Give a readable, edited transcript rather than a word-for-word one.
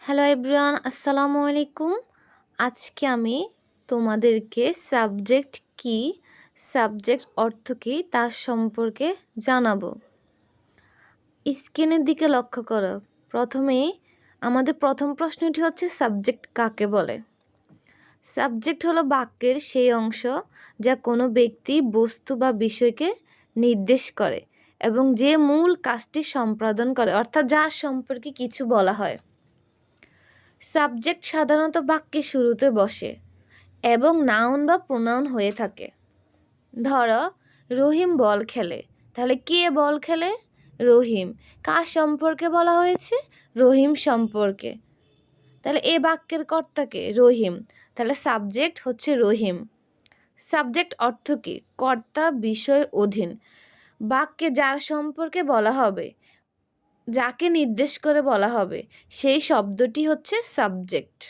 Hello everyone, আসসালামু আলাইকুম। আজকে আমি তোমাদেরকে সাবজেক্ট কি, সাবজেক্ট অর্থ কী তার সম্পর্কে জানাবো। স্ক্রিনের দিকে লক্ষ্য করো। প্রথমেই আমাদের প্রথম প্রশ্নটি হচ্ছে সাবজেক্ট কাকে বলে। সাবজেক্ট হলো বাক্যের সেই অংশ যা কোনো ব্যক্তি, বস্তু বা বিষয়কে নির্দেশ করে এবং যে মূল কাজটি সম্পাদন করে, অর্থাৎ যার সম্পর্কে কিছু বলা হয়। সাবজেক্ট সাধারণত বাক্যের শুরুতে বসে এবং নাউন বা প্রোনাউন হয়ে থাকে। ধরো, রহিম বল খেলে, তাহলে কে বল খেলে? রহিম। কার সম্পর্কে বলা হয়েছে? রহিম সম্পর্কে। তাহলে এ বাক্যের কর্তাকে? রহিম। তাহলে সাবজেক্ট হচ্ছে রহিম। সাবজেক্ট অর্থ কী? কর্তা, বিষয়, অধীন। বাক্যে যার সম্পর্কে বলা হবে, যাকে নির্দেশ করে বলা হবে, সেই শব্দটি হচ্ছে সাবজেক্ট।